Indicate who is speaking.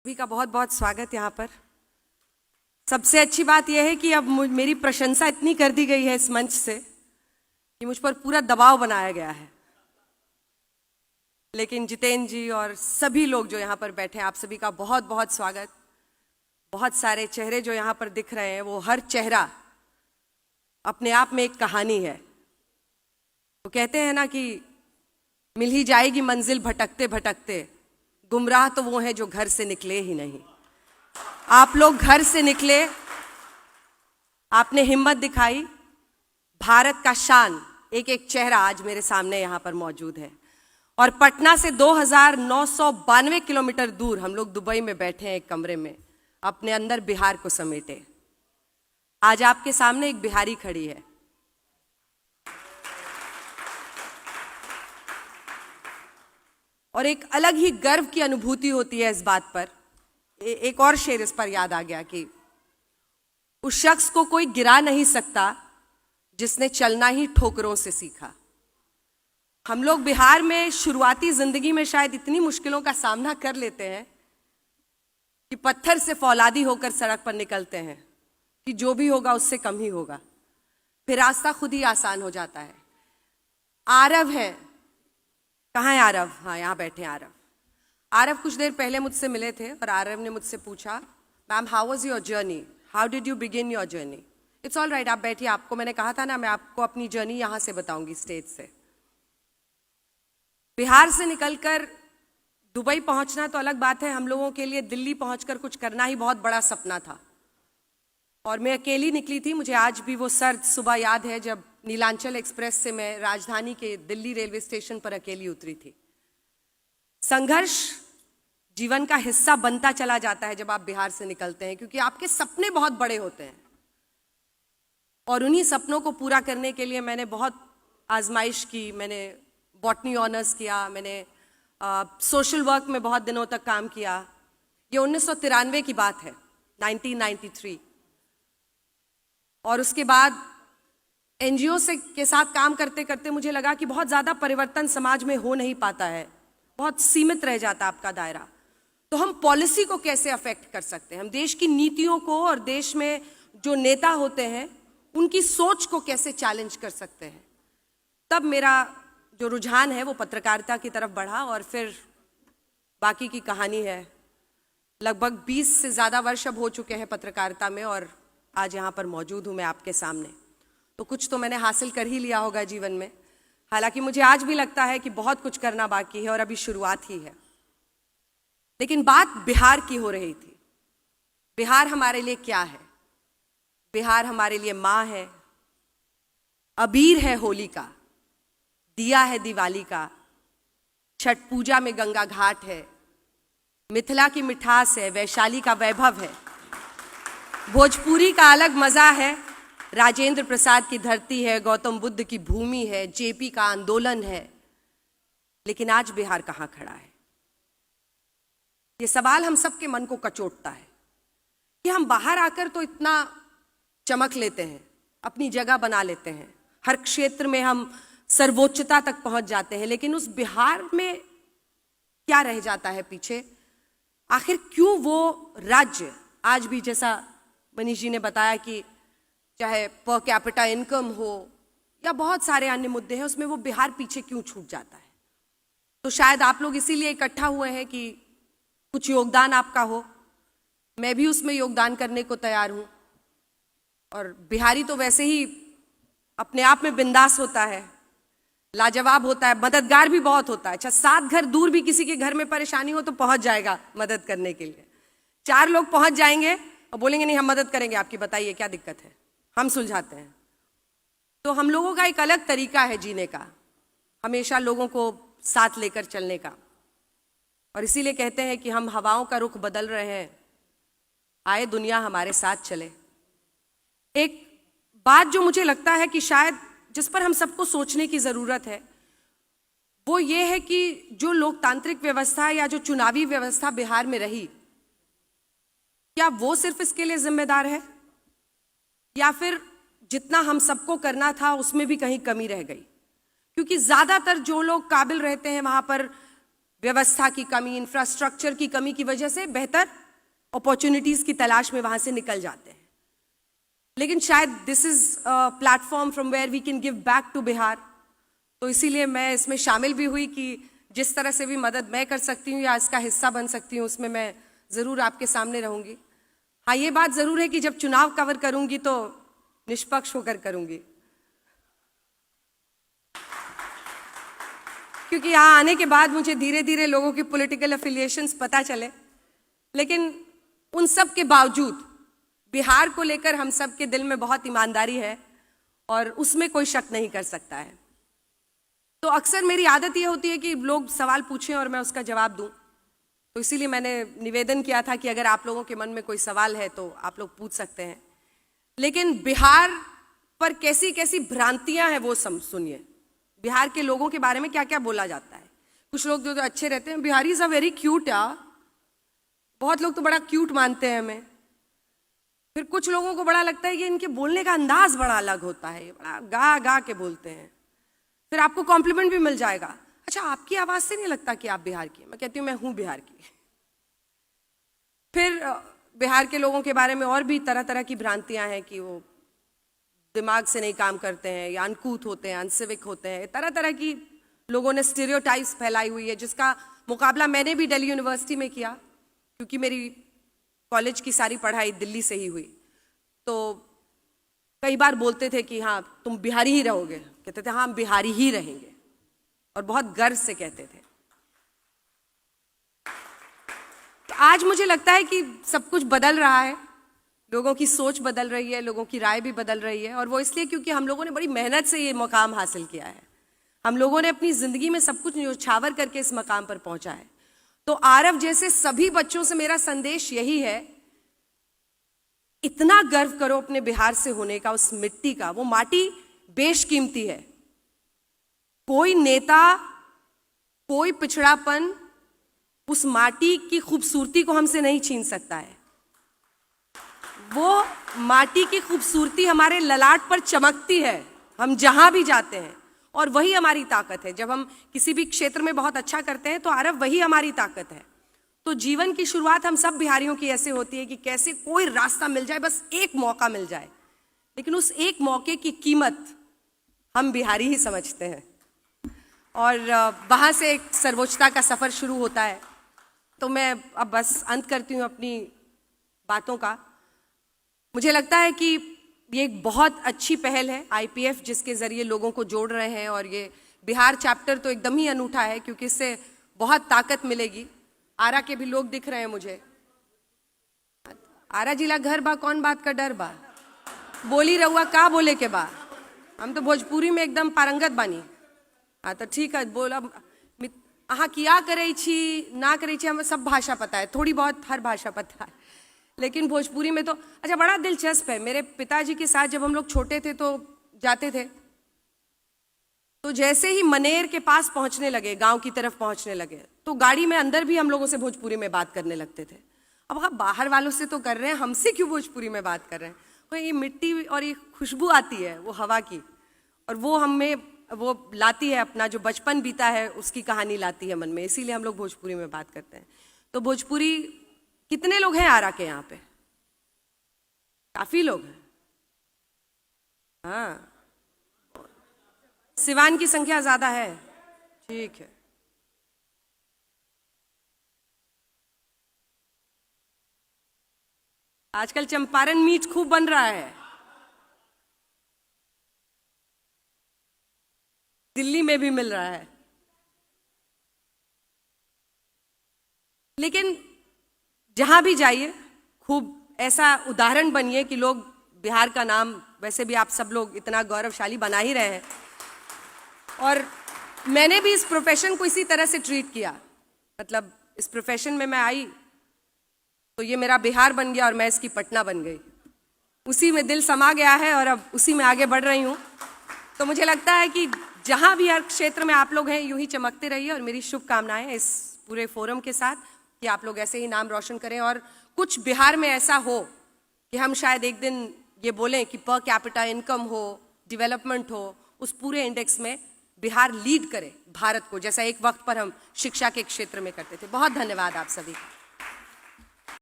Speaker 1: सभी का बहुत बहुत स्वागत यहाँ पर। सबसे अच्छी बात यह है कि अब मेरी प्रशंसा इतनी कर दी गई है इस मंच से कि मुझ पर पूरा दबाव बनाया गया है। लेकिन जितेंद्र जी और सभी लोग जो यहाँ पर बैठे हैं, आप सभी का बहुत बहुत स्वागत। बहुत सारे चेहरे जो यहाँ पर दिख रहे हैं, वो हर चेहरा अपने आप में एक कहानी है। वो कहते हैं ना कि मिल ही जाएगी मंजिल भटकते भटकते, गुमराह तो वो है जो घर से निकले ही नहीं। आप लोग घर से निकले, आपने हिम्मत दिखाई। भारत का शान एक एक चेहरा आज मेरे सामने यहाँ पर मौजूद है। और पटना से 2992 किलोमीटर दूर हम लोग दुबई में बैठे हैं एक कमरे में, अपने अंदर बिहार को समेटे। आज आपके सामने एक बिहारी खड़ी है। और एक अलग ही गर्व की अनुभूति होती है इस बात पर। एक और शेर इस पर याद आ गया कि उस शख्स को कोई गिरा नहीं सकता जिसने चलना ही ठोकरों से सीखा। हम लोग बिहार में शुरुआती जिंदगी में शायद इतनी मुश्किलों का सामना कर लेते हैं कि पत्थर से फौलादी होकर सड़क पर निकलते हैं कि जो भी होगा उससे कम ही होगा, फिर रास्ता खुद ही आसान हो जाता है। आरव है, कहाँ है आरव? हाँ, यहाँ बैठे हैं आरव। आरव कुछ देर पहले मुझसे मिले थे और आरव ने मुझसे पूछा, ma'am how was your journey, how did you begin your journey? It's all right, आप बैठिए। आपको मैंने कहा था ना, मैं आपको अपनी जर्नी यहाँ से बताऊंगी, स्टेज से। बिहार से निकलकर दुबई पहुंचना तो अलग बात है, हम लोगों के लिए दिल्ली पहुंचकर कुछ करना ही बहुत बड़ा सपना था। और मैं अकेली निकली थी। मुझे आज भी वो सर्द सुबह याद है जब नीलांचल एक्सप्रेस से मैं राजधानी के दिल्ली रेलवे स्टेशन पर अकेली उतरी थी। संघर्ष जीवन का हिस्सा बनता चला जाता है जब आप बिहार से निकलते हैं, क्योंकि आपके सपने बहुत बड़े होते हैं। और उन्हीं सपनों को पूरा करने के लिए मैंने बहुत आजमाइश की। मैंने बॉटनी ऑनर्स किया, मैंने सोशल वर्क में बहुत दिनों तक काम किया। ये 1993 की बात है, 1993। और उसके बाद एनजीओ से के साथ काम करते करते मुझे लगा कि बहुत ज़्यादा परिवर्तन समाज में हो नहीं पाता है, बहुत सीमित रह जाता आपका दायरा। तो हम पॉलिसी को कैसे अफेक्ट कर सकते हैं, हम देश की नीतियों को और देश में जो नेता होते हैं उनकी सोच को कैसे चैलेंज कर सकते हैं। तब मेरा जो रुझान है वो पत्रकारिता की तरफ बढ़ा और फिर बाकी की कहानी है। लगभग 20 से ज़्यादा वर्ष अब हो चुके हैं पत्रकारिता में और आज यहाँ पर मौजूद हूँ मैं आपके सामने। तो कुछ तो मैंने हासिल कर ही लिया होगा जीवन में, हालांकि मुझे आज भी लगता है कि बहुत कुछ करना बाकी है और अभी शुरुआत ही है। लेकिन बात बिहार की हो रही थी। बिहार हमारे लिए क्या है? बिहार हमारे लिए माँ है, अबीर है होली का, दिया है दिवाली का, छठ पूजा में गंगा घाट है, मिथिला की मिठास है, वैशाली का वैभव है, भोजपुरी का अलग मजा है, राजेंद्र प्रसाद की धरती है, गौतम बुद्ध की भूमि है, जेपी का आंदोलन है। लेकिन आज बिहार कहाँ खड़ा है? ये सवाल हम सबके मन को कचोटता है कि हम बाहर आकर तो इतना चमक लेते हैं, अपनी जगह बना लेते हैं, हर क्षेत्र में हम सर्वोच्चता तक पहुंच जाते हैं, लेकिन उस बिहार में क्या रह जाता है पीछे? आखिर क्यों वो राज्य आज भी, जैसा मनीष जी ने बताया कि चाहे पर कैपिटा इनकम हो या बहुत सारे अन्य मुद्दे हैं, उसमें वो बिहार पीछे क्यों छूट जाता है? तो शायद आप लोग इसीलिए इकट्ठा हुए हैं कि कुछ योगदान आपका हो। मैं भी उसमें योगदान करने को तैयार हूँ। और बिहारी तो वैसे ही अपने आप में बिंदास होता है, लाजवाब होता है, मददगार भी बहुत होता है। अच्छा, 7 घर दूर भी किसी के घर में परेशानी हो तो पहुंच जाएगा मदद करने के लिए। 4 लोग पहुंच जाएंगे और बोलेंगे नहीं हम मदद करेंगे आपकी, बताइए क्या दिक्कत है, हम सुलझाते हैं। तो हम लोगों का एक अलग तरीका है जीने का, हमेशा लोगों को साथ लेकर चलने का। और इसीलिए कहते हैं कि हम हवाओं का रुख बदल रहे हैं, आए दुनिया हमारे साथ चले। एक बात जो मुझे लगता है कि शायद जिस पर हम सबको सोचने की जरूरत है, वो ये है कि जो लोकतांत्रिक व्यवस्था या जो चुनावी व्यवस्था बिहार में रही, क्या वो सिर्फ इसके लिए जिम्मेदार है या फिर जितना हम सबको करना था उसमें भी कहीं कमी रह गई? क्योंकि ज्यादातर जो लोग काबिल रहते हैं वहां पर व्यवस्था की कमी, इंफ्रास्ट्रक्चर की कमी की वजह से बेहतर अपॉर्चुनिटीज की तलाश में वहां से निकल जाते हैं। लेकिन शायद this is a platform from where we can give back to Bihar, तो इसीलिए मैं इसमें शामिल भी हुई कि जिस तरह से भी मदद मैं कर सकती हूँ या इसका हिस्सा बन सकती हूँ, उसमें मैं ज़रूर आपके सामने रहूँगी। हाँ, ये बात ज़रूर है कि जब चुनाव कवर करूँगी तो निष्पक्ष होकर करूँगी, क्योंकि यहाँ आने के बाद मुझे धीरे धीरे लोगों की पॉलिटिकल अफिलिएशंस पता चले। लेकिन उन सब के बावजूद बिहार को लेकर हम सब के दिल में बहुत ईमानदारी है और उसमें कोई शक नहीं कर सकता है। तो अक्सर मेरी आदत ये होती है कि लोग सवाल पूछें और मैं उसका जवाब दूं, तो इसीलिए मैंने निवेदन किया था कि अगर आप लोगों के मन में कोई सवाल है तो आप लोग पूछ सकते हैं। लेकिन बिहार पर कैसी कैसी भ्रांतियां हैं वो सुनिए। बिहार के लोगों के बारे में क्या क्या बोला जाता है। कुछ लोग जो अच्छे रहते हैं, Bihari is a very cute, बहुत लोग तो बड़ा क्यूट मानते हैं हमें। फिर कुछ लोगों को बड़ा लगता है कि इनके बोलने का अंदाज बड़ा अलग होता है, बड़ा गा गा के बोलते हैं। फिर आपको कॉम्प्लीमेंट भी मिल जाएगा, अच्छा आपकी आवाज से नहीं लगता कि आप बिहार की। मैं कहती हूँ मैं हूं बिहार की। फिर बिहार के लोगों के बारे में और भी तरह तरह की भ्रांतियां हैं कि वो दिमाग से नहीं काम करते हैं या अनकूथ होते हैं, अनसिविक होते हैं। तरह तरह की लोगों ने स्टीरियोटाइप्स फैलाई हुई है, जिसका मुकाबला मैंने भी दिल्ली यूनिवर्सिटी में किया, क्योंकि मेरी कॉलेज की सारी पढ़ाई दिल्ली से ही हुई। तो कई बार बोलते थे कि हाँ तुम बिहारी ही रहोगे, कहते थे हाँ हम बिहारी ही रहेंगे, और बहुत गर्व से कहते थे। तो आज मुझे लगता है कि सब कुछ बदल रहा है, लोगों की सोच बदल रही है, लोगों की राय भी बदल रही है। और वो इसलिए क्योंकि हम लोगों ने बड़ी मेहनत से ये मुकाम हासिल किया है। हम लोगों ने अपनी जिंदगी में सब कुछ न्योछावर करके इस मकाम पर पहुंचा है। तो आरव जैसे सभी बच्चों से मेरा संदेश यही है, इतना गर्व करो अपने बिहार से होने का, उस मिट्टी का। वो माटी बेशकीमती है। कोई नेता, कोई पिछड़ापन उस माटी की खूबसूरती को हमसे नहीं छीन सकता है। वो माटी की खूबसूरती हमारे ललाट पर चमकती है हम जहां भी जाते हैं, और वही हमारी ताकत है। जब हम किसी भी क्षेत्र में बहुत अच्छा करते हैं तो आरव वही हमारी ताकत है। तो जीवन की शुरुआत हम सब बिहारियों की ऐसे होती है कि कैसे कोई रास्ता मिल जाए, बस एक मौका मिल जाए। लेकिन उस एक मौके की कीमत हम बिहारी ही समझते हैं, और वहां से एक सर्वोच्चता का सफर शुरू होता है। तो मैं अब बस अंत करती हूँ अपनी बातों का। मुझे लगता है कि ये एक बहुत अच्छी पहल है आईपीएफ, जिसके जरिए लोगों को जोड़ रहे हैं। और ये बिहार चैप्टर तो एकदम ही अनूठा है, क्योंकि इससे बहुत ताकत मिलेगी। आरा के भी लोग दिख रहे हैं मुझे। आरा जिला घर बा, कौन बात का डर बा, बोली रहुआ का बोले के बा। हम तो भोजपुरी में एकदम पारंगत बानी। हाँ तो ठीक है, बोला अहाँ किया करे छी ना करे छी, हमें सब भाषा पता है, थोड़ी बहुत हर भाषा पता है, लेकिन भोजपुरी में तो अच्छा बड़ा दिलचस्प है। मेरे पिताजी के साथ जब हम लोग छोटे थे तो जाते थे, तो जैसे ही मनेर के पास पहुंचने लगे, गांव की तरफ पहुंचने लगे, तो गाड़ी में अंदर भी हम लोगों से भोजपुरी में बात करने लगते थे। अब आप बाहर वालों से तो कर रहे हैं, हमसे क्यों भोजपुरी में बात कर रहे हैं। तो ये मिट्टी और ये खुशबू आती है वो हवा की, और वो हमें वो लाती है अपना जो बचपन बीता है उसकी कहानी लाती है मन में। इसीलिए हम लोग भोजपुरी में बात करते हैं। तो भोजपुरी कितने लोग हैं आरा के यहाँ पे? काफी लोग हैं। हाँ, सिवान की संख्या ज्यादा है, ठीक है। आजकल चंपारण मीट खूब बन रहा है, दिल्ली में भी मिल रहा है। लेकिन जहां भी जाइए खूब ऐसा उदाहरण बनिए कि लोग बिहार का नाम, वैसे भी आप सब लोग इतना गौरवशाली बना ही रहे हैं। और मैंने भी इस प्रोफेशन को इसी तरह से ट्रीट किया। मतलब इस प्रोफेशन में मैं आई तो ये मेरा बिहार बन गया और मैं इसकी पटना बन गई। उसी में दिल समा गया है और अब उसी में आगे बढ़ रही हूँ। तो मुझे लगता है कि जहाँ भी हर क्षेत्र में आप लोग हैं, यूं ही चमकते रहिए। और मेरी शुभकामनाएं इस पूरे फोरम के साथ कि आप लोग ऐसे ही नाम रोशन करें, और कुछ बिहार में ऐसा हो कि हम शायद एक दिन ये बोलें कि पर कैपिटा इनकम हो, डेवलपमेंट हो, उस पूरे इंडेक्स में बिहार लीड करे भारत को, जैसा एक वक्त पर हम शिक्षा के क्षेत्र में करते थे। बहुत धन्यवाद आप सभी का।